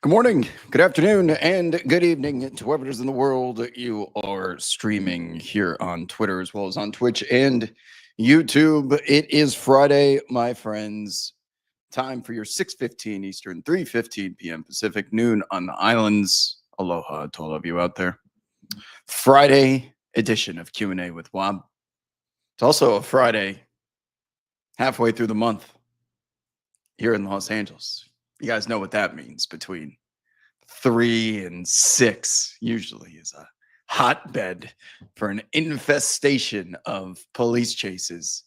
Good morning, good afternoon, and good evening to whoever it is in the world you are streaming here on Twitter as well as on Twitch and YouTube. It is Friday, my friends. Time for your 6:15 Eastern, 3:15 p.m. Pacific, noon on the islands. Aloha to all of you out there. Friday edition of Q&A with Wab. It's also a Friday halfway through the month here in Los Angeles. You guys know what that means. Between 3 and 6 usually is a hotbed for an infestation of police chases.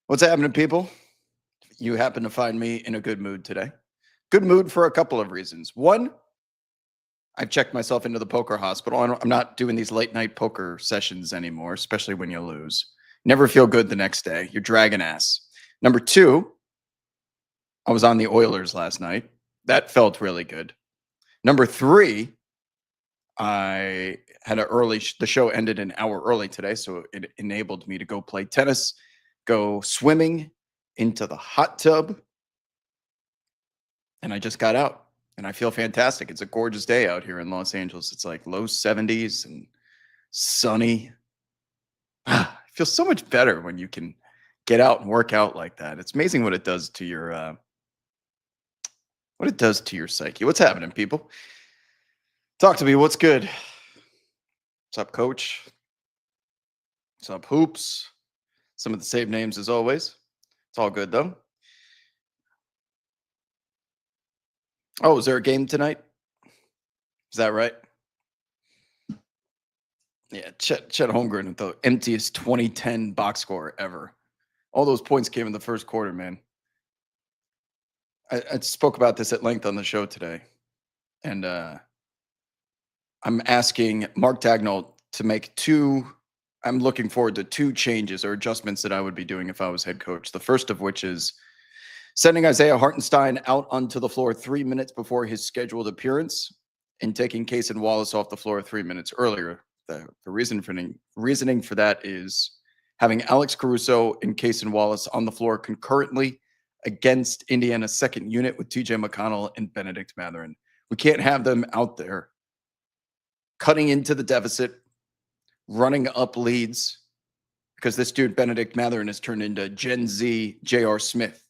What's happening, people? You happen to find me in a good mood today. Good mood for a couple of reasons. One, I've checked myself into the poker hospital. I'm not doing these late night poker sessions anymore, especially when you lose. Never feel good the next day. You're dragging ass. Number two, I was on the Oilers last night. That felt really good. Number three, I had an early, the show ended an hour early today, so it enabled me to go play tennis, go swimming into the hot tub, and I just got out and I feel fantastic. It's a gorgeous day out here in Los Angeles. It's like low 70s and sunny. It feels so much better when you can get out and work out like that. It's amazing what it does to your psyche. What's happening, people? Talk to me. What's good? What's up, coach? What's up, hoops? Some of the same names as always. It's all good, though. Oh, is there a game tonight? Is that right? Yeah, Chet Holmgren with the emptiest 2010 box score ever. All those points came in the first quarter, man. I spoke about this at length on the show today. And I'm asking Mark Dagnall to make I'm looking forward to two changes or adjustments that I would be doing if I was head coach. The first of which is sending Isaiah Hartenstein out onto the floor 3 minutes before his scheduled appearance and taking Cason Wallace off the floor 3 minutes earlier. The reasoning for that is having Alex Caruso and Cason Wallace on the floor concurrently against Indiana's second unit with TJ McConnell and Benedict Mathurin. We can't have them out there cutting into the deficit, running up leads, because this dude, Benedict Mathurin, has turned into Gen Z J.R. Smith.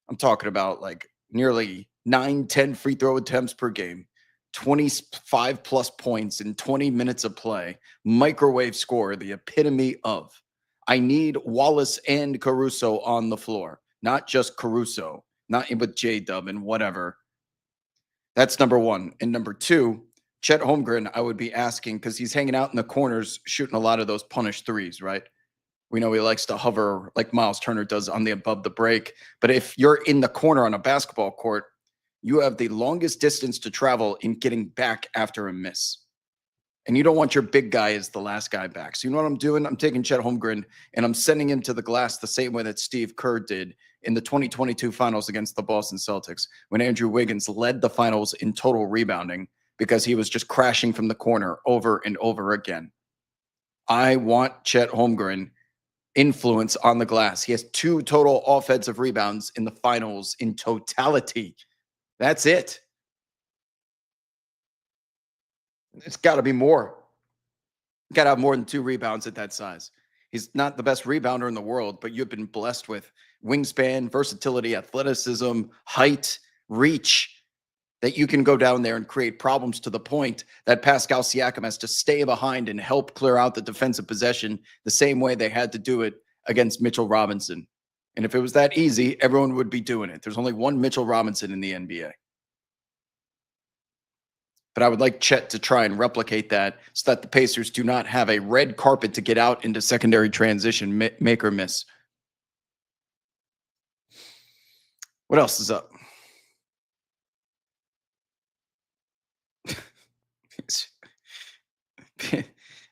I'm talking about like nearly 9-10 free throw attempts per game, 25 plus points in 20 minutes of play, microwave score, the epitome of. I need Wallace and Caruso on the floor, not just Caruso, not with J-Dub and whatever. That's number one. And number two, Chet Holmgren, I would be asking, because he's hanging out in the corners shooting a lot of those punished threes, right? We know he likes to hover like Miles Turner does on the above the break. But if you're in the corner on a basketball court, you have the longest distance to travel in getting back after a miss. And you don't want your big guy as the last guy back. So you know what I'm doing? I'm taking Chet Holmgren and I'm sending him to the glass the same way that Steve Kerr did in the 2022 finals against the Boston Celtics when Andrew Wiggins led the finals in total rebounding because he was just crashing from the corner over and over again. I want Chet Holmgren influence on the glass. He has 2 total offensive rebounds in the finals in totality. That's it. It's got to be more. Got to have more than 2 rebounds at that size. He's not the best rebounder in the world, but you've been blessed with wingspan, versatility, athleticism, height, reach, that you can go down there and create problems to the point that Pascal Siakam has to stay behind and help clear out the defensive possession the same way they had to do it against Mitchell Robinson. And if it was that easy, everyone would be doing it. There's only one Mitchell Robinson in the NBA. But I would like Chet to try and replicate that so that the Pacers do not have a red carpet to get out into secondary transition, make or miss. What else is up?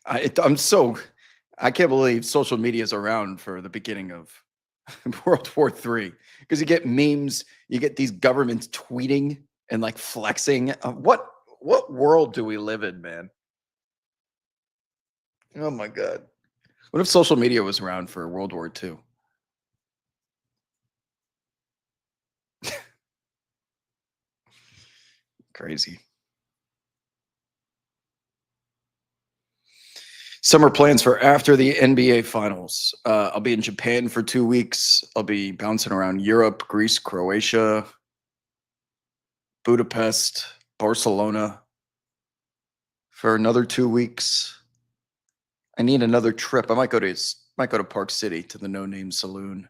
I can't believe social media is around for the beginning of World War III, because you get memes, you get these governments tweeting and like flexing. What world do we live in, man? Oh my God. What if social media was around for World War II? Crazy. Summer plans for after the NBA Finals. I'll be in Japan for 2 weeks. I'll be bouncing around Europe, Greece, Croatia, Budapest, Barcelona for another 2 weeks. I need another trip. I might go to Park City to the No Name Saloon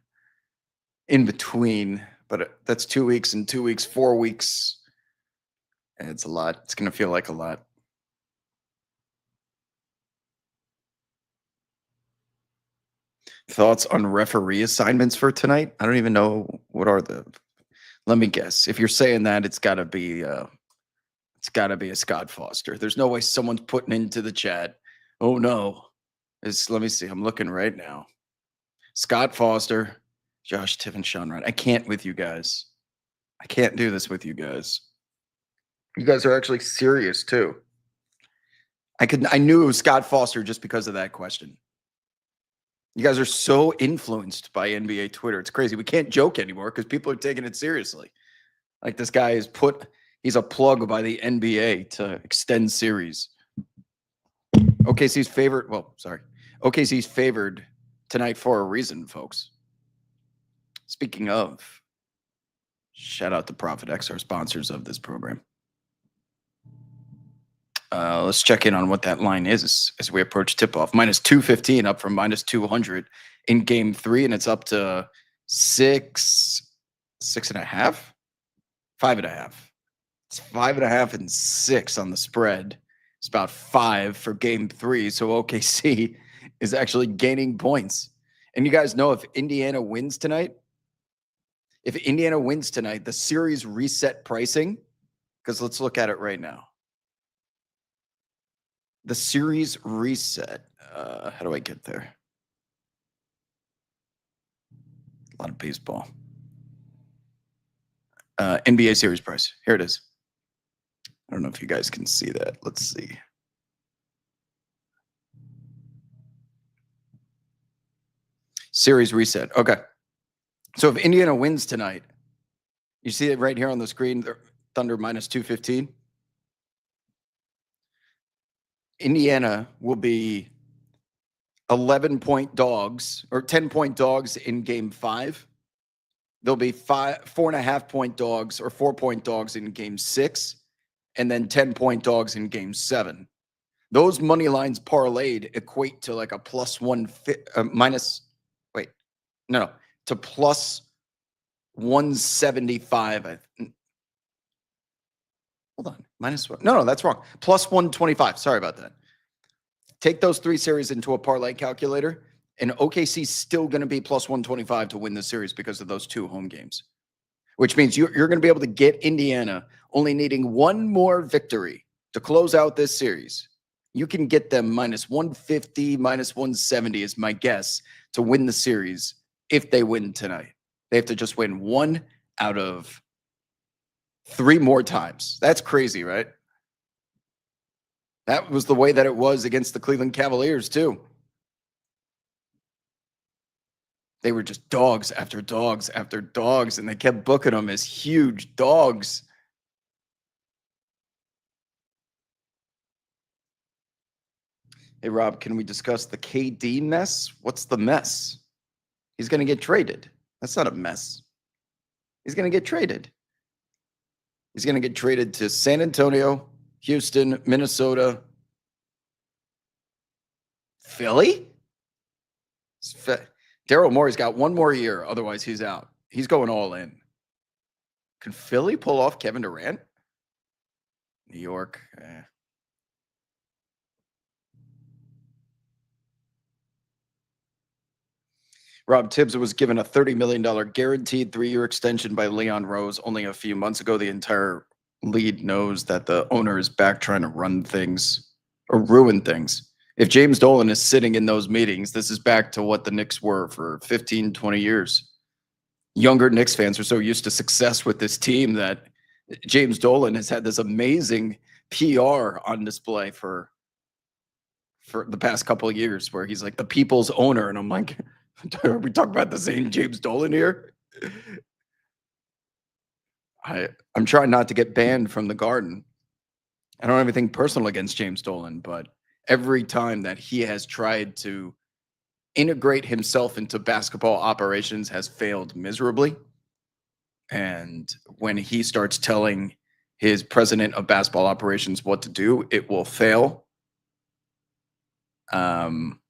in between, but that's 2 weeks and 2 weeks, 4 weeks. And it's a lot. It's going to feel like a lot. Thoughts on referee assignments for tonight? I don't even know what are the. Let me guess. If you're saying that, it's got to be a Scott Foster. There's no way someone's putting into the chat. Oh no. Let me see. I'm looking right now. Scott Foster, Josh Tiffin, Sean Wright. I can't with you guys. I can't do this with you guys. You guys are actually serious too. I knew it was Scott Foster just because of that question. You guys are so influenced by NBA Twitter. It's crazy. We can't joke anymore because people are taking it seriously. Like this guy he's a plug by the NBA to extend series. OKC's favored tonight for a reason, folks. Speaking of, shout out to Profit X, our sponsors of this program. Let's check in on what that line is as we approach tip-off. Minus 215 up from minus 200 in game 3, and it's up to 6.5? 5.5. It's 5.5 and 6 on the spread. It's about 5 for game 3, so OKC is actually gaining points. And you guys know if Indiana wins tonight, the series reset pricing, because let's look at it right now. The series reset. How do I get there? A lot of baseball. NBA series price. Here it is. I don't know if you guys can see that. Let's see. Series reset. Okay. So if Indiana wins tonight, you see it right here on the screen, Thunder minus 215. Indiana will be 11-point dogs or 10-point dogs in game 5. They'll be 4.5-point dogs or 4-point dogs in game 6, and then 10-point dogs in game 7. Those money lines parlayed equate to like a plus plus 175. Hold on. Minus what? No, that's wrong. Plus 125. Sorry about that. Take those 3 series into a parlay calculator, and OKC's still going to be plus 125 to win the series because of those 2 home games, which means you're going to be able to get Indiana only needing one more victory to close out this series. You can get them minus 150, minus 170 is my guess to win the series if they win tonight. They have to just win 1 out of 3 more times. That's crazy, right? That was the way that it was against the Cleveland Cavaliers, too. They were just dogs after dogs after dogs, and they kept booking them as huge dogs. Hey, Rob, can we discuss the KD mess? What's the mess? He's going to get traded. That's not a mess. He's going to get traded. He's going to get traded to San Antonio, Houston, Minnesota, Philly. Daryl Morey's got 1 more year. Otherwise, he's out. He's going all in. Can Philly pull off Kevin Durant? New York. Rob Tibbs was given a $30 million guaranteed 3-year extension by Leon Rose only a few months ago. The entire league knows that the owner is back trying to run things or ruin things. If James Dolan is sitting in those meetings, this is back to what the Knicks were for 15, 20 years. Younger Knicks fans are so used to success with this team that James Dolan has had this amazing PR on display for the past couple of years where he's like the people's owner. And I'm like, are we talking about the same James Dolan here? I'm trying not to get banned from the Garden. I don't have anything personal against James Dolan, but every time that he has tried to integrate himself into basketball operations has failed miserably. And when he starts telling his president of basketball operations what to do, it will fail. Um,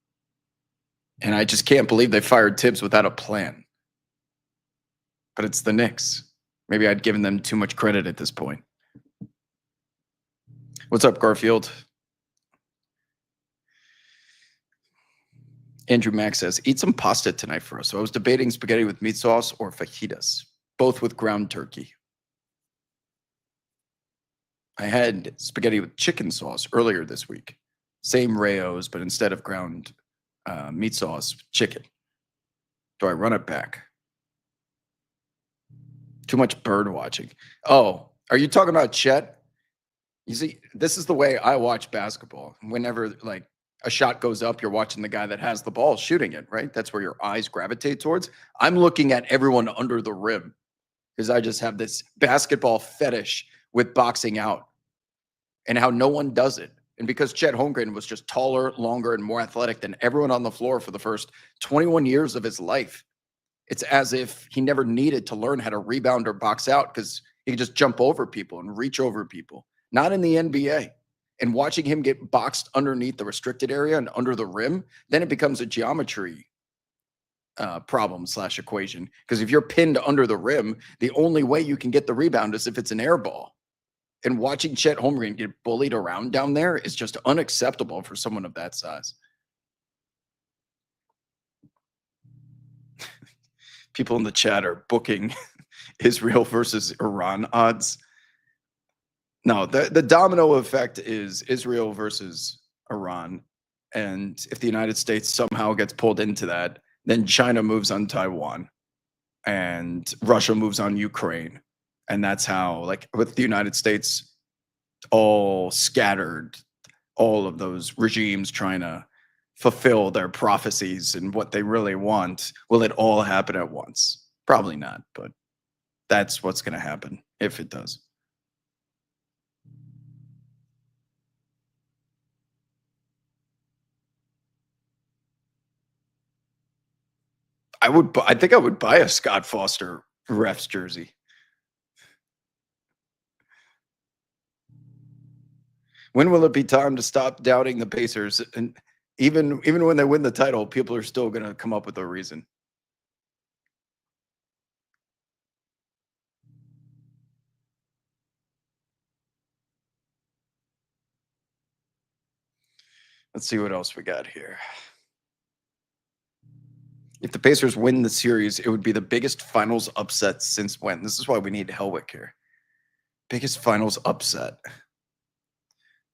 and I just can't believe they fired Tibbs without a plan. But it's the Knicks. Maybe I'd given them too much credit at this point. What's up, Garfield? Andrew Mack says, eat some pasta tonight for us. So I was debating spaghetti with meat sauce or fajitas, both with ground turkey. I had spaghetti with chicken sauce earlier this week. Same Rayo's, but instead of ground meat sauce, chicken. Do I run it back? Too much bird watching. Oh, are you talking about Chet? You see, this is the way I watch basketball. Whenever like a shot goes up, you're watching the guy that has the ball shooting it, right? That's where your eyes gravitate towards. I'm looking at everyone under the rim because I just have this basketball fetish with boxing out and how no one does it. And because Chet Holmgren was just taller, longer, and more athletic than everyone on the floor for the first 21 years of his life, it's as if he never needed to learn how to rebound or box out because he could just jump over people and reach over people. Not in the NBA. And watching him get boxed underneath the restricted area and under the rim, then it becomes a geometry problem / equation. Because if you're pinned under the rim, the only way you can get the rebound is if it's an air ball. And watching Chet Holmgren get bullied around down there is just unacceptable for someone of that size. People in the chat are booking Israel versus Iran odds. No, the domino effect is Israel versus Iran. And if the United States somehow gets pulled into that, then China moves on Taiwan and Russia moves on Ukraine. And that's how, like, with the United States all scattered, all of those regimes trying to fulfill their prophecies and what they really want, will it all happen at once? Probably not, but that's what's going to happen if it does. I think I would buy a Scott Foster refs jersey. When will it be time to stop doubting the Pacers? And even when they win the title, people are still going to come up with a reason. Let's see what else we got here. If the Pacers win the series, it would be the biggest finals upset since when? This is why we need Hellwick here. Biggest finals upset.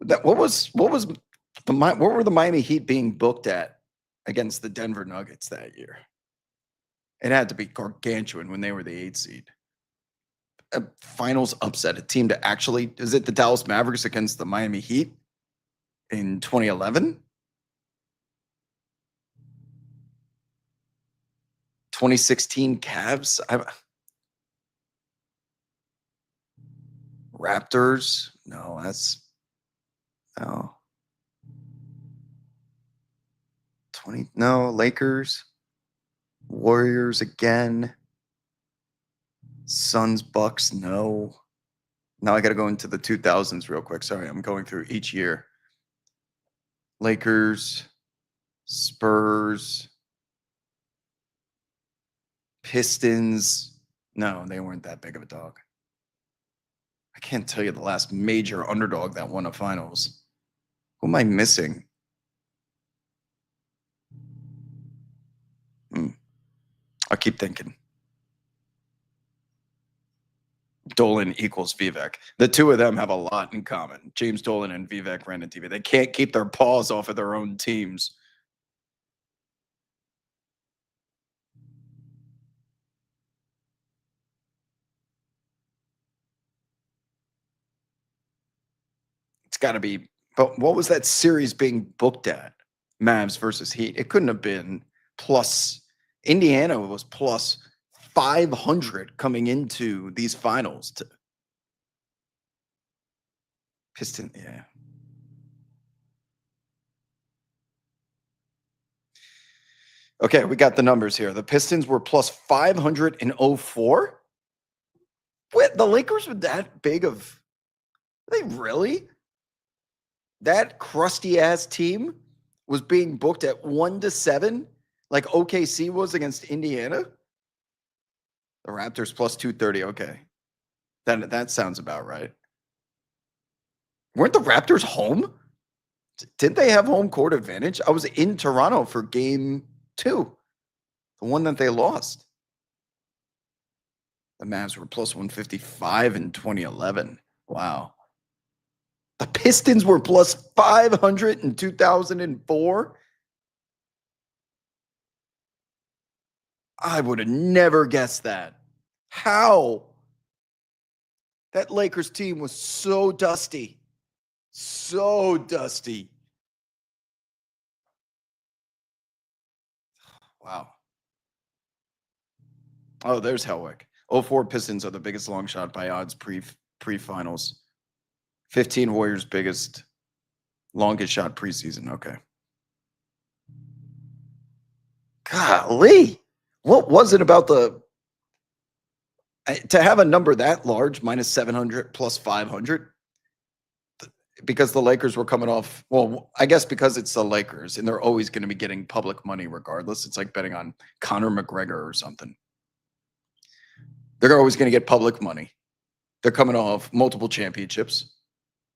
What were the Miami Heat being booked at against the Denver Nuggets that year? It had to be gargantuan when they were the 8th seed. A finals upset, a team to actually, is it the Dallas Mavericks against the Miami Heat in 2011? 2016 Cavs? Raptors? No, that's no. Lakers. Warriors again. Suns, Bucks, no. Now I got to go into the 2000s real quick. Sorry, I'm going through each year. Lakers, Spurs, Pistons. No, they weren't that big of a dog. I can't tell you the last major underdog that won a finals. Who am I missing? I'll keep thinking. Dolan equals Vivek. The two of them have a lot in common. James Dolan and Vivek Ranadivé. They can't keep their paws off of their own teams. It's got to be. But what was that series being booked at? Mavs versus Heat. It couldn't have been plus. Indiana was plus 500 coming into these finals. Piston, yeah. Okay, we got the numbers here. The Pistons were plus 504. What? The Lakers were that big of? Are they really? That crusty ass team was being booked at 1-7, like OKC was against Indiana. The Raptors plus 230. Okay, that sounds about right. Weren't the Raptors home? Didn't they have home court advantage? I was in Toronto for game 2, the one that they lost. The Mavs were plus 155 in 2011. Wow. The Pistons were plus 500 in 2004. I would have never guessed that. How? That Lakers team was so dusty. So dusty. Wow. Oh, there's Helwick. 04 Pistons are the biggest long shot by odds pre-finals. 15 Warriors biggest longest shot preseason. Okay. Golly. What was it about to have a number that large, minus 700 plus 500? Because the Lakers were coming off, well, I guess because it's the Lakers and they're always going to be getting public money regardless. It's like betting on Conor McGregor or something. They're always going to get public money. They're coming off multiple championships.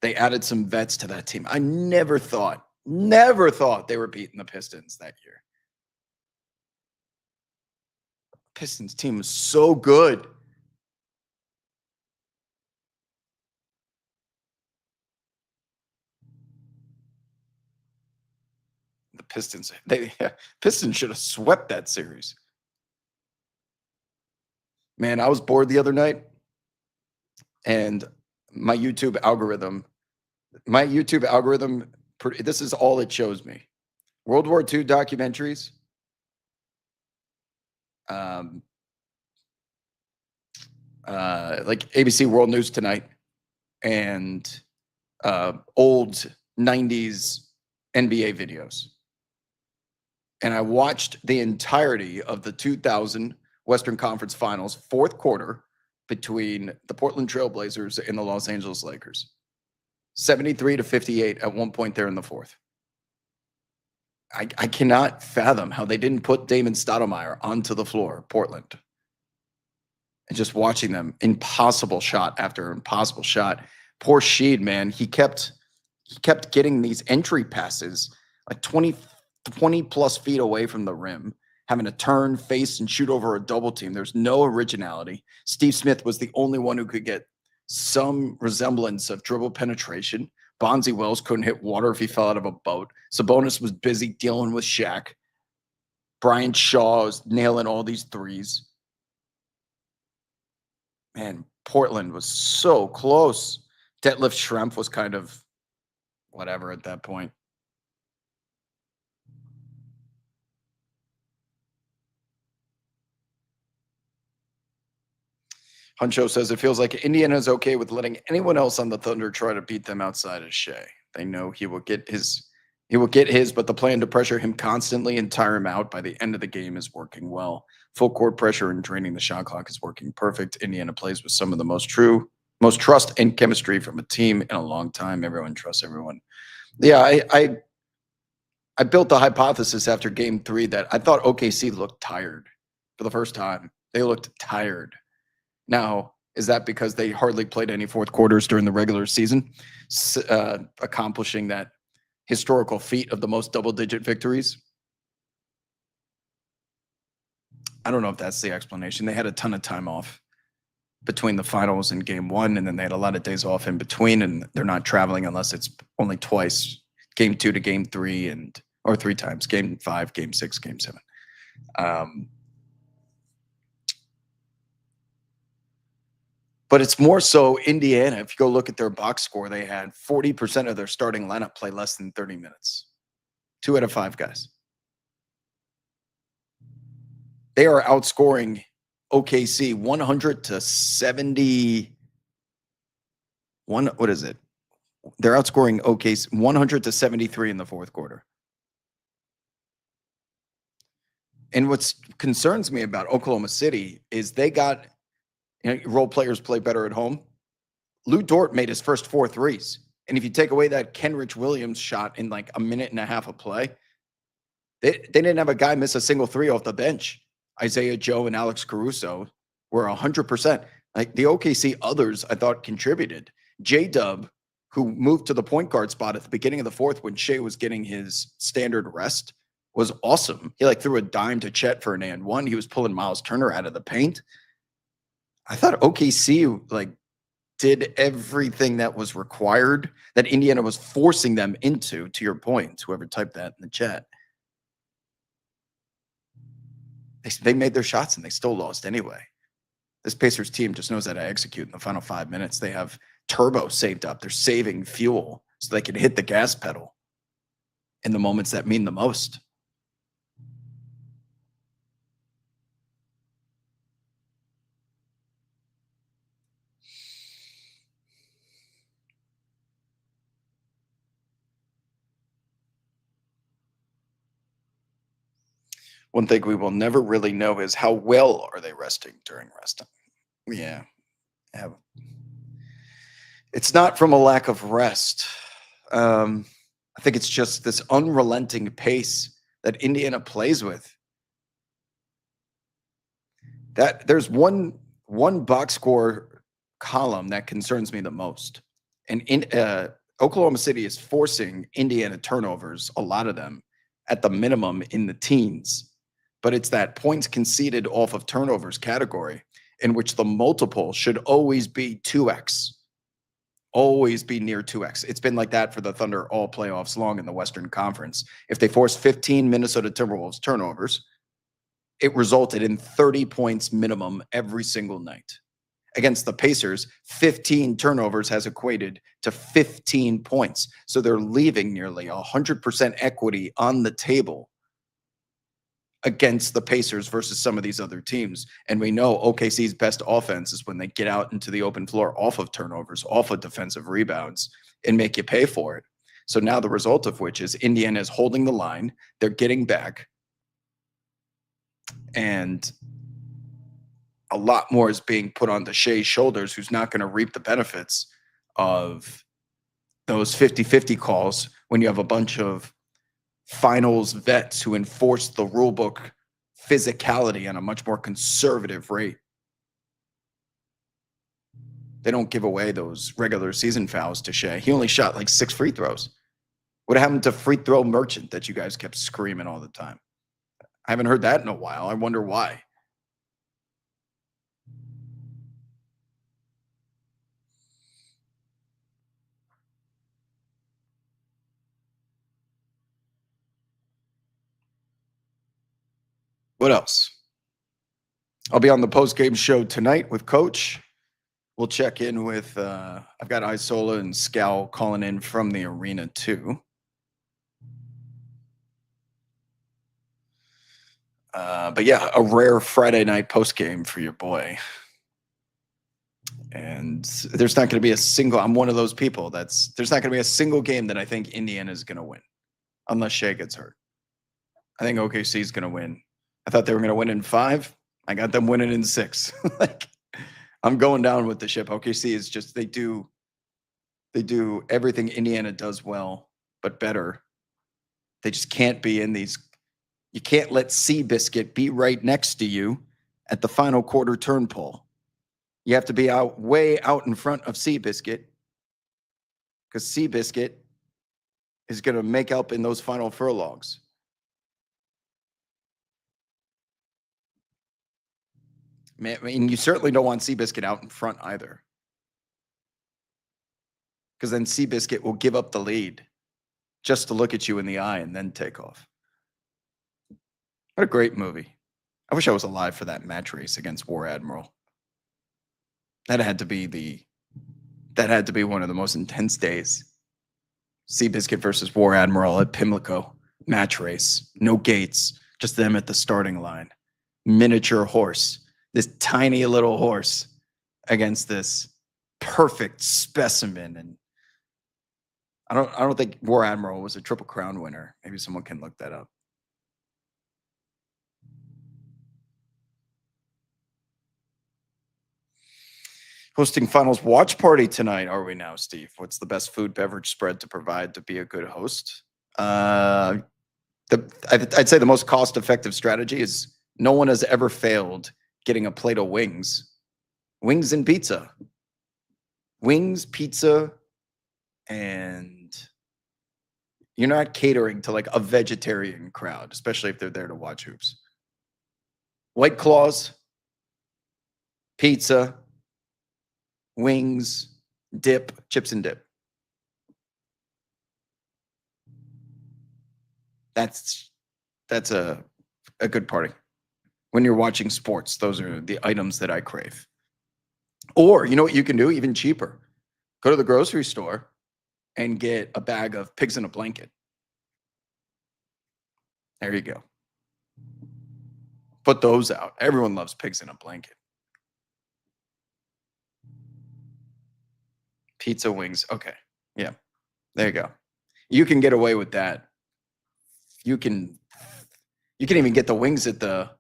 They added some vets to that team. I never thought they were beating the Pistons that year. Pistons team was so good. The Pistons should have swept that series. Man, I was bored the other night, and my YouTube algorithm, this is all it shows me. World War II documentaries, like ABC World News Tonight, and old 90s NBA videos. And I watched the entirety of the 2000 Western Conference Finals fourth quarter between the Portland Trailblazers and the Los Angeles Lakers. 73-58 at one point there in the fourth. I cannot fathom how they didn't put Damon Stoudemire onto the floor, Portland. And just watching them, impossible shot after impossible shot. Poor Sheed, man. He kept getting these entry passes like 20 plus feet away from the rim, having to turn, face, and shoot over a double team. There's no originality. Steve Smith was the only one who could get some resemblance of dribble penetration. Bonzi Wells couldn't hit water if he fell out of a boat. Sabonis was busy dealing with Shaq. Brian Shaw was nailing all these threes. Man, Portland was so close. Detlef Schrempf was kind of whatever at that point. Huncho says it feels like Indiana is okay with letting anyone else on the Thunder try to beat them outside of Shea. They know he will get his, but the plan to pressure him constantly and tire him out by the end of the game is working well. Full court pressure and draining the shot clock is working perfect. Indiana plays with some of the most trust and chemistry from a team in a long time. Everyone trusts everyone. Yeah, I built the hypothesis after game 3 that I thought OKC looked tired for the first time. They looked tired. Now, is that because they hardly played any fourth quarters during the regular season, accomplishing that historical feat of the most double-digit victories? I don't know if that's the explanation. They had a ton of time off between the finals and game 1, and then they had a lot of days off in between, and they're not traveling unless it's only twice, game 2 to game 3, or 3 times, game 5, game 6, game 7. But it's more so Indiana. If you go look at their box score, they had 40% of their starting lineup play less than 30 minutes. 2 out of 5 guys. They are outscoring OKC 100 to 71. What is it? They're outscoring OKC 100-73 in the fourth quarter. And what concerns me about Oklahoma City is they got role players play better at home. Lou Dort made his first 4 threes. And if you take away that Kenrich Williams shot in like a minute and a half of play, they didn't have a guy miss a single three off the bench. Isaiah Joe and Alex Caruso were 100%. Like the OKC others, I thought contributed. J-Dub, who moved to the point guard spot at the beginning of the fourth when Shea was getting his standard rest, was awesome. He like threw a dime to Chet for an and one. He was pulling Miles Turner out of the paint. I thought OKC like did everything that was required that Indiana was forcing them into, to your point, whoever typed that in the chat. They made their shots and they still lost anyway. This Pacers team just knows how to execute in the final 5 minutes. They have turbo saved up. They're saving fuel so they can hit the gas pedal in the moments that mean the most. One thing we will never really know is how well are they resting during rest time. Yeah. It's not from a lack of rest. I think it's just this unrelenting pace that Indiana plays with. That there's one box score column that concerns me the most. And Oklahoma City is forcing Indiana turnovers, a lot of them, at the minimum in the teens. But it's that points conceded off of turnovers category in which the multiple should always be 2x. Always be near 2x. It's been like that for the Thunder all playoffs long in the Western Conference. If they force 15 Minnesota Timberwolves turnovers, it resulted in 30 points minimum every single night. Against the Pacers, 15 turnovers has equated to 15 points. So they're leaving nearly 100% equity on the table against the Pacers versus some of these other teams. And we know OKC's best offense is when they get out into the open floor off of turnovers, off of defensive rebounds, and make you pay for it. So now the result of which is Indiana is holding the line. They're getting back. And a lot more is being put on the Shea's shoulders, who's not going to reap the benefits of those 50-50 calls when you have a bunch of finals vets who enforce the rule book physicality on a much more conservative rate. They don't give away those regular season fouls to Shea. He only shot like 6 free throws. What happened to free throw merchant that you guys kept screaming all the time? I haven't heard that in a while. I wonder why. What else? I'll be on the post-game show tonight with Coach. We'll check in with, I've got Isola and Scal calling in from the arena too. But yeah, a rare Friday night post-game for your boy. And there's not going to be a single, I'm one of those people there's not going to be a single game that I think Indiana is going to win unless Shea gets hurt. I think OKC is going to win. I thought they were going to win in 5. I got them winning in 6. Like, I'm going down with the ship. OKC is just, they do everything Indiana does well, but better. They just can't be in these. You can't let Seabiscuit be right next to you at the final quarter turn pull. You have to be way out in front of Seabiscuit because Seabiscuit is going to make up in those final furlongs. Man, I mean, you certainly don't want Seabiscuit out in front either. Because then Seabiscuit will give up the lead just to look at you in the eye and then take off. What a great movie. I wish I was alive for that match race against War Admiral. That had to be one of the most intense days. Seabiscuit versus War Admiral at Pimlico. Match race. No gates. Just them at the starting line. Miniature horse. This tiny little horse against this perfect specimen. And I don't think War Admiral was a Triple Crown winner. Maybe someone can look that up. Hosting finals watch party tonight, are we now, Steve? What's the best food beverage spread to provide to be a good host? I'd say the most cost effective strategy is no one has ever failed getting a plate of wings. Wings and pizza. Wings, pizza, and you're not catering to like a vegetarian crowd, especially if they're there to watch hoops. White Claws, pizza, wings, dip, chips and dip. That's a good party. When you're watching sports, those are the items that I crave. Or you know what you can do, even cheaper? Go to the grocery store and get a bag of pigs in a blanket. There you go. Put those out. Everyone loves pigs in a blanket. Pizza, wings. Okay. Yeah. There you go. You can get away with that. You can even get the wings at the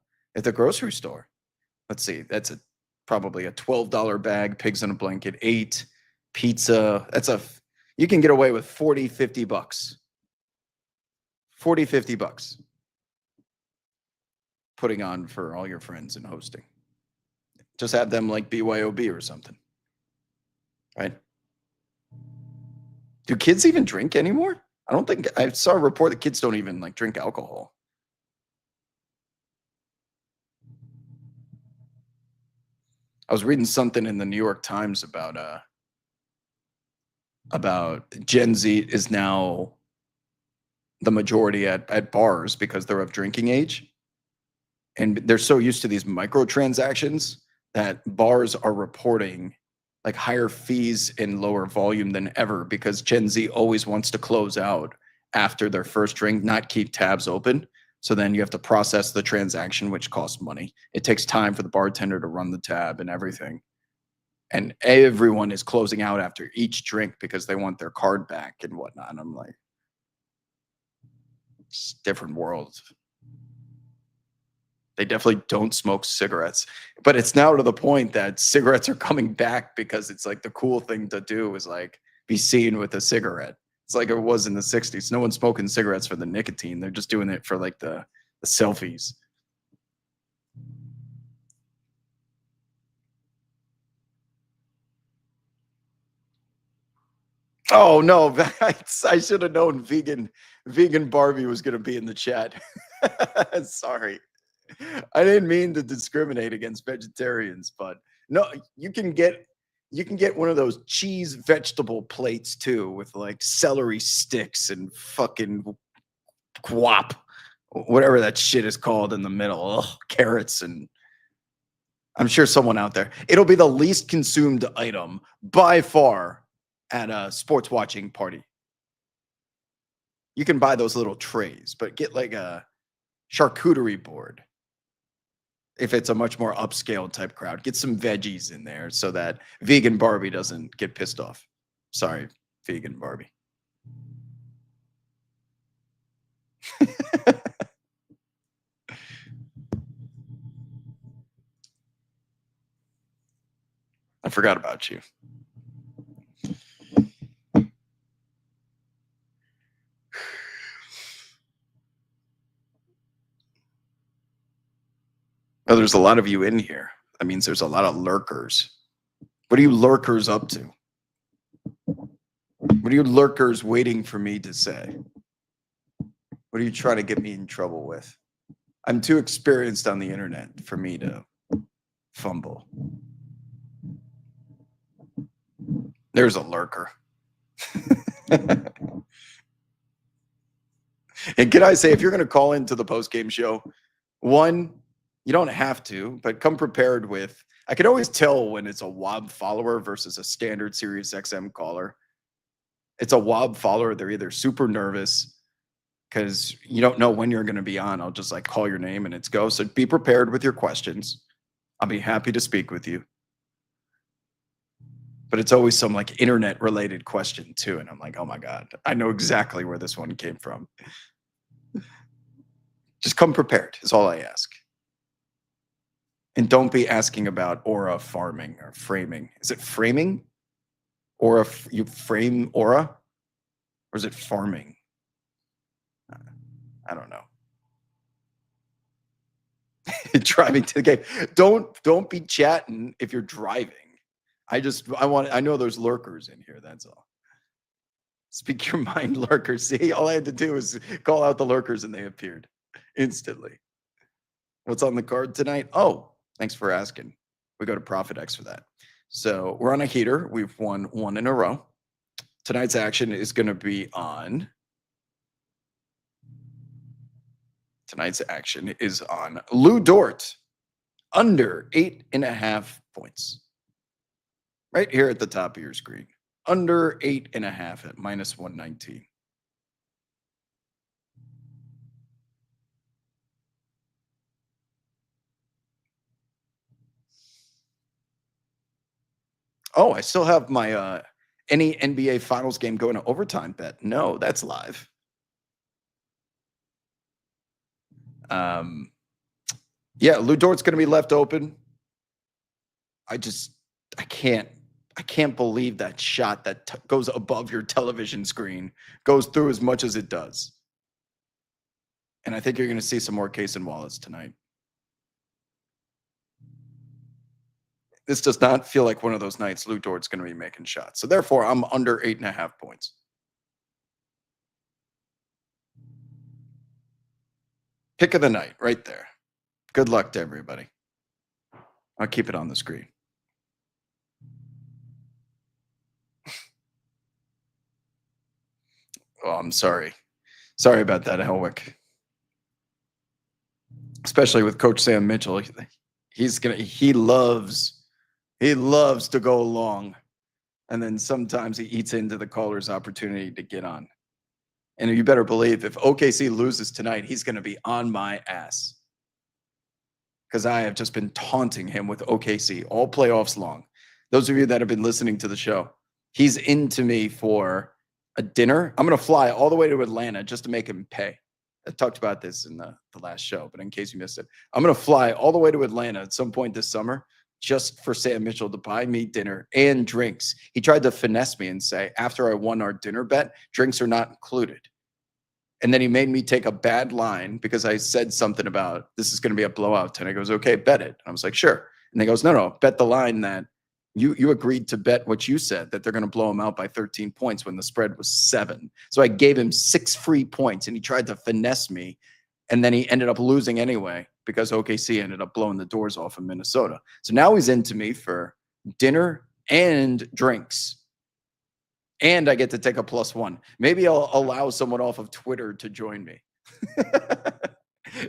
grocery store. Let's see. That's probably a $12 bag, pigs in a blanket, 8 pizza. You can get away with 40, 50 bucks. 40, 50 bucks. Putting on for all your friends and hosting. Just have them like BYOB or something. Right? Do kids even drink anymore? I don't think I saw a report that kids don't even like drink alcohol. I was reading something in the New York Times about Gen Z is now the majority at bars because they're of drinking age. And they're so used to these microtransactions that bars are reporting like higher fees and lower volume than ever because Gen Z always wants to close out after their first drink, not keep tabs open. So then you have to process the transaction, which costs money. It takes time for the bartender to run the tab and everything. And everyone is closing out after each drink because they want their card back and whatnot. And I'm like, it's different worlds. They definitely don't smoke cigarettes, but it's now to the point that cigarettes are coming back because it's like the cool thing to do is like be seen with a cigarette. It's like it was in the 60s. No one's smoking cigarettes for the nicotine. They're just doing it for like the selfies. Oh no, I should have known vegan Barbie was going to be in the chat. Sorry. I didn't mean to discriminate against vegetarians, but no, you can get one of those cheese vegetable plates too with like celery sticks and fucking guap, whatever that shit is called in the middle. Ugh, carrots and I'm sure someone out there. It'll be the least consumed item by far at a sports watching party. You can buy those little trays, but get like a charcuterie board if it's a much more upscale type crowd. Get some veggies in there so that vegan Barbie doesn't get pissed off. Sorry, vegan Barbie. I forgot about you. Oh, there's a lot of you in here. That means there's a lot of lurkers. What are you lurkers up to? What are you lurkers waiting for me to say? What are you trying to get me in trouble with? I'm too experienced on the internet for me to fumble. There's a lurker. And can I say, if you're going to call into the post game show, one, you don't have to, but come prepared with. I can always tell when it's a WOB follower versus a standard Sirius XM caller. It's a WOB follower. They're either super nervous because you don't know when you're going to be on. I'll just like call your name and it's go. So be prepared with your questions. I'll be happy to speak with you. but it's always some like internet related question too. And I'm like, oh my God, I know exactly where this one came from. Just come prepared is all I ask. And don't be asking about aura farming or framing. Is it framing? Aura, you frame aura? Or is it farming? I don't know. Driving to the game. Don't be chatting if you're driving. I know there's lurkers in here, that's all. Speak your mind, lurkers. See, all I had to do was call out the lurkers and they appeared instantly. What's on the card tonight? Oh, thanks for asking. We go to ProfitX for that. So we're on a heater. We've won one in a row. Tonight's action is going to be on. Tonight's action is on Lou Dort under 8.5 points. Right here at the top of your screen. Under 8.5 at minus 119. Oh, I still have my any NBA Finals game going to overtime bet. No, that's live. Yeah, Lou Dort's going to be left open. I can't believe that shot that goes above your television screen goes through as much as it does. And I think you're going to see some more Cason Wallace tonight. This does not feel like one of those nights Lou Dort's going to be making shots. So therefore, I'm under 8.5 points. Pick of the night right there. Good luck to everybody. I'll keep it on the screen. Oh, I'm sorry. Sorry about that, Helwick. Especially with Coach Sam Mitchell. He loves to go long. And then sometimes he eats into the caller's opportunity to get on. And you better believe if OKC loses tonight, he's going to be on my ass. Because I have just been taunting him with OKC all playoffs long. Those of you that have been listening to the show, he's into me for a dinner. I'm going to fly all the way to Atlanta just to make him pay. I talked about this in the last show, but in case you missed it, I'm going to fly all the way to Atlanta at some point this summer just for Sam Mitchell to buy me dinner and drinks. He tried to finesse me and say, after I won our dinner bet, drinks are not included. And then he made me take a bad line because I said something about this is going to be a blowout. And he goes, okay, bet it. And I was like, sure. And he goes, no, bet the line that you agreed to bet what you said, that they're going to blow him out by 13 points when the spread was 7. So I gave him 6 free points and he tried to finesse me. And then he ended up losing anyway because OKC ended up blowing the doors off of Minnesota. So now he's into me for dinner and drinks. And I get to take a +1. Maybe I'll allow someone off of Twitter to join me.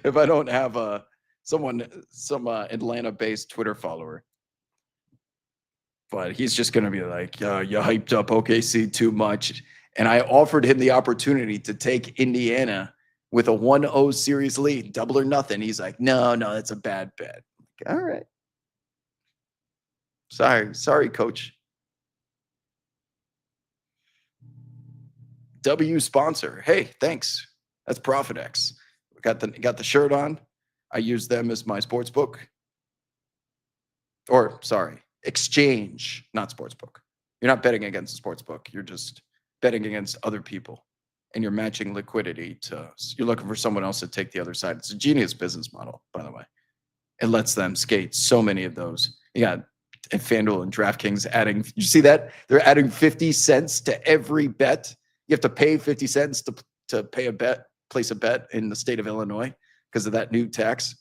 If I don't have some Atlanta-based Twitter follower. But he's just going to be like, you hyped up OKC too much. And I offered him the opportunity to take Indiana with a 1-0 series lead, double or nothing. He's like, no, that's a bad bet. Like, all right. Sorry, coach. W sponsor. Hey, thanks. That's ProfitX. Got the shirt on. I use them as my sports book. Or sorry, exchange, not sports book. You're not betting against a sports book. You're just betting against other people. And you're matching liquidity you're looking for someone else to take the other side. It's a genius business model, by the way. It lets them skate so many of those. You got FanDuel and DraftKings adding, you see that? They're adding 50 cents to every bet. You have to pay 50 cents to place a bet in the state of Illinois because of that new tax.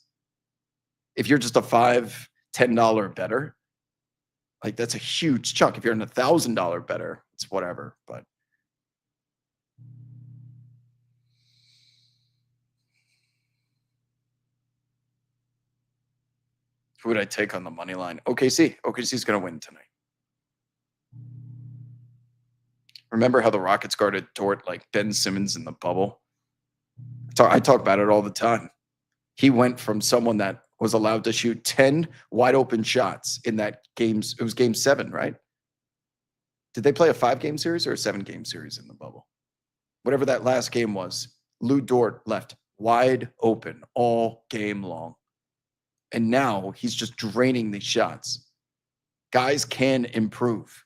If you're just a $5, $10 better, like that's a huge chunk. If you're in $1,000 better, it's whatever. But who would I take on the money line? OKC. OKC's going to win tonight. Remember how the Rockets guarded Dort like Ben Simmons in the bubble? I talk about it all the time. He went from someone that was allowed to shoot 10 wide open shots in that games. It was game 7, right? Did they play a 5-game series or a 7-game series in the bubble? Whatever that last game was, Lou Dort left wide open all game long. And now he's just draining these shots. Guys can improve.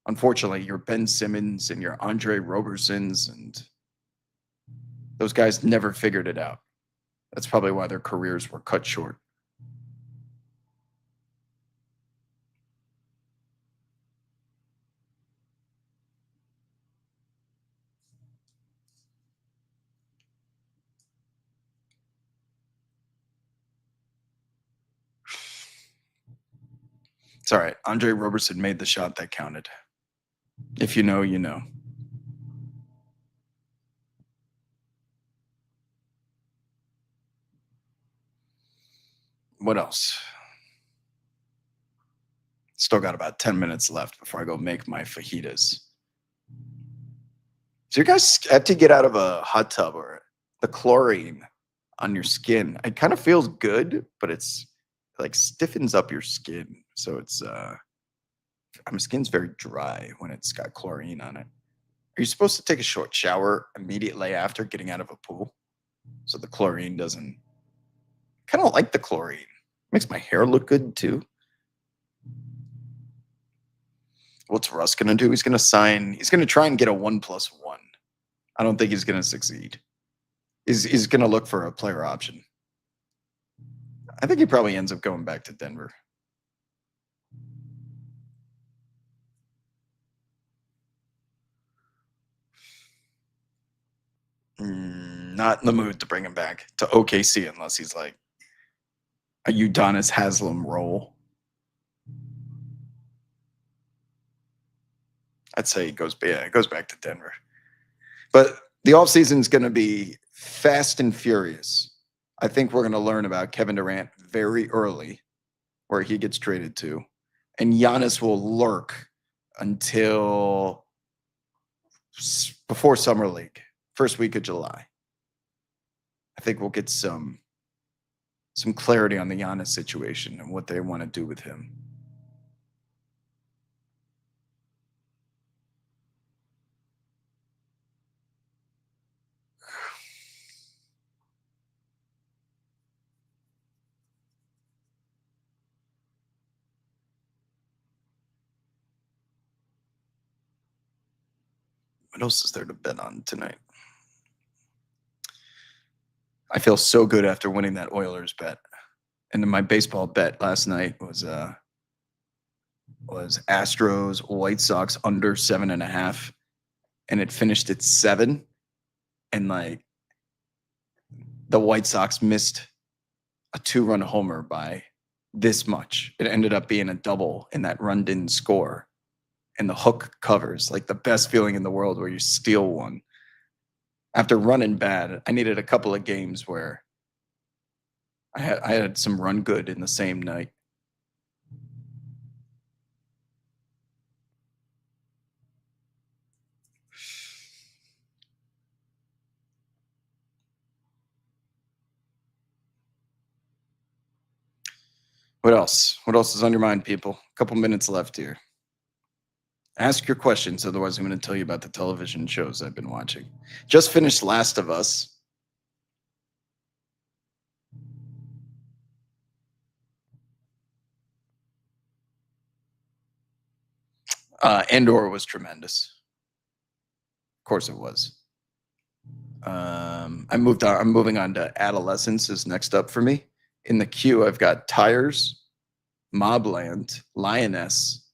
Unfortunately, your Ben Simmons and your Andre Robersons and those guys never figured it out. That's probably why their careers were cut short. It's all right. Andre Roberson made the shot that counted. If you know, you know. What else? Still got about 10 minutes left before I go make my fajitas. So you guys have to get out of a hot tub or the chlorine on your skin. It kind of feels good, but it's like stiffens up your skin. So it's my skin's very dry when it's got chlorine on it. Are you supposed to take a short shower immediately after getting out of a pool? So the chlorine doesn't. Kind of like the chlorine. Makes my hair look good too. What's Russ gonna do? He's gonna try and get a 1+1. I don't think he's gonna succeed. He's gonna look for a player option. I think he probably ends up going back to Denver. Not in the mood to bring him back to OKC unless he's like a Udonis Haslem role. I'd say it goes back to Denver. But the offseason is going to be fast and furious. I think we're going to learn about Kevin Durant very early, where he gets traded to. And Giannis will lurk until before Summer League, first week of July. I think we'll get some clarity on the Giannis situation and what they want to do with him. What else is there to bet on tonight? I feel so good after winning that Oilers bet. And then my baseball bet last night was Astros White Sox under 7.5, and it finished at 7. And like the White Sox missed a 2-run homer by this much. It ended up being a double, and that run didn't score. And the hook covers, like the best feeling in the world where you steal one. After running bad, I needed a couple of games where I had some run good in the same night. What else? What else is on your mind, people? A couple minutes left here. Ask your questions, otherwise I'm going to tell you about the television shows I've been watching. Just finished Last of Us. Andor was tremendous. Of course it was. I'm moving on to Adolescence is next up for me. In the queue, I've got Tires, Mobland, Lioness,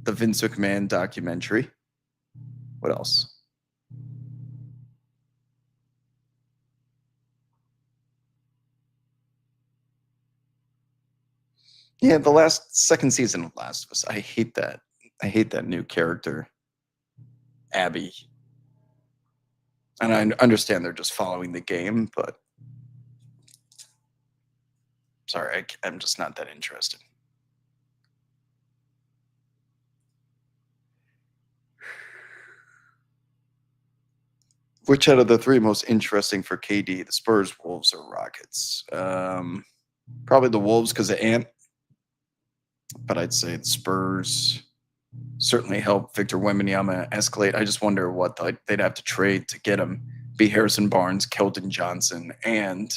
the Vince McMahon documentary. What else? Yeah, the second season of Last of Us. I hate that. I hate that new character, Abby. And I understand they're just following the game, but sorry, I'm just not that interested. Which out of the three most interesting for KD? The Spurs, Wolves, or Rockets? Probably the Wolves because of Ant. but I'd say the Spurs certainly help Victor Wembanyama escalate. I just wonder what they'd have to trade to get him. Be Harrison Barnes, Keldon Johnson, and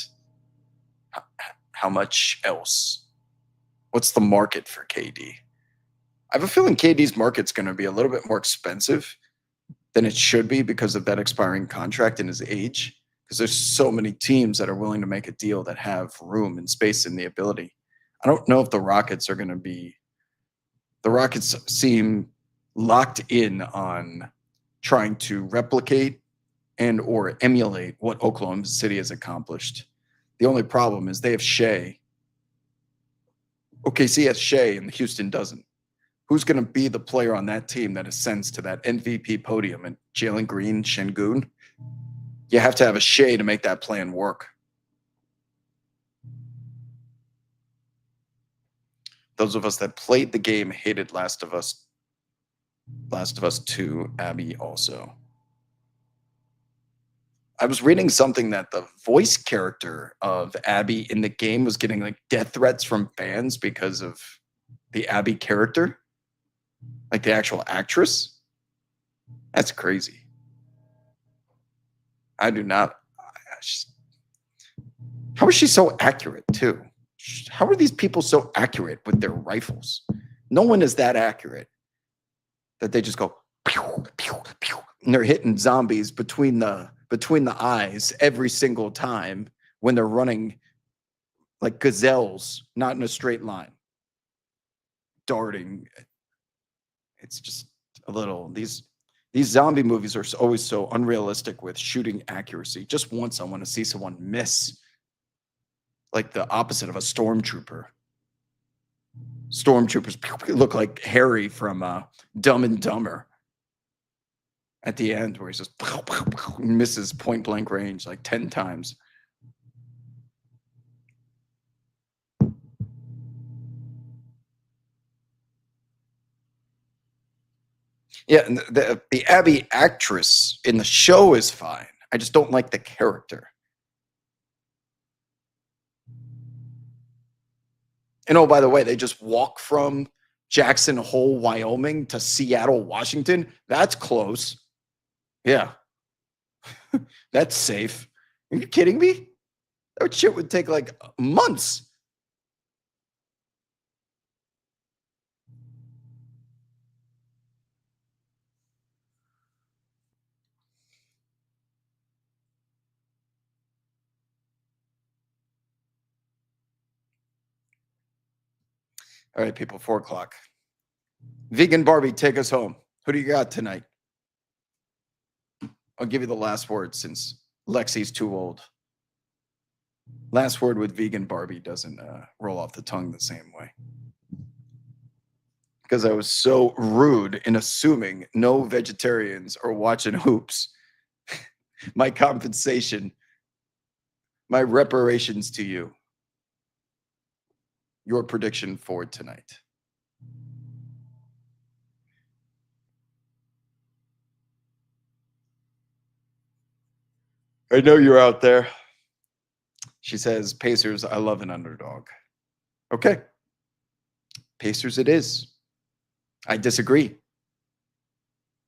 how much else? What's the market for KD? I have a feeling KD's market's going to be a little bit more expensive than it should be because of that expiring contract and his age. Because there's so many teams that are willing to make a deal that have room and space and the ability. I don't know if the Rockets are going to be. The Rockets seem locked in on trying to replicate and or emulate what Oklahoma City has accomplished. The only problem is they have Shea. OKC has Shea and Houston doesn't. Who's going to be the player on that team that ascends to that MVP podium? And Jalen Green, Şengün? You have to have a Shea to make that plan work. Those of us that played the game hated Last of Us 2, Abby also. I was reading something that the voice character of Abby in the game was getting like death threats from fans because of the Abby character, like the actual actress. That's crazy. I do not. How is she so accurate too? How are these people so accurate with their rifles? No one is that accurate that they just go pew, pew, pew, and they're hitting zombies between the eyes every single time when they're running like gazelles, not in a straight line, darting. It's just a little, these zombie movies are always so unrealistic with shooting accuracy. Just once I want to see someone miss, like the opposite of a stormtrooper. Stormtroopers look like Harry from Dumb and Dumber at the end, where he just misses point blank range like 10 times. Yeah, and the Abby actress in the show is fine. I just don't like the character. And oh, by the way, they just walk from Jackson Hole, Wyoming to Seattle, Washington. That's close. Yeah. That's safe. Are you kidding me? That shit would take like months. All right, people, 4 o'clock. Vegan Barbie, take us home. Who do you got tonight? I'll give you the last word since Lexi's too old. Last word with Vegan Barbie doesn't roll off the tongue the same way. Because I was so rude in assuming no vegetarians are watching hoops. My compensation, my reparations to you. Your prediction for tonight. I know you're out there. She says, Pacers, I love an underdog. Okay. Pacers it is. I disagree.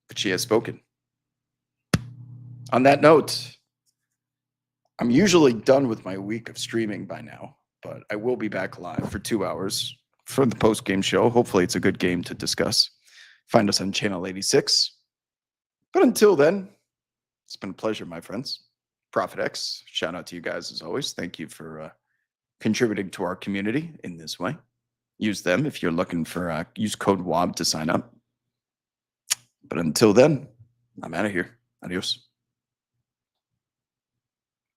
But she has spoken. On that note, I'm usually done with my week of streaming by now, but I will be back live for 2 hours for the post-game show. Hopefully it's a good game to discuss. Find us on Channel 86. But until then, it's been a pleasure, my friends. Prophet X, shout out to you guys as always. Thank you for contributing to our community in this way. Use them if you're looking for, use code WOB to sign up. But until then, I'm out of here. Adios.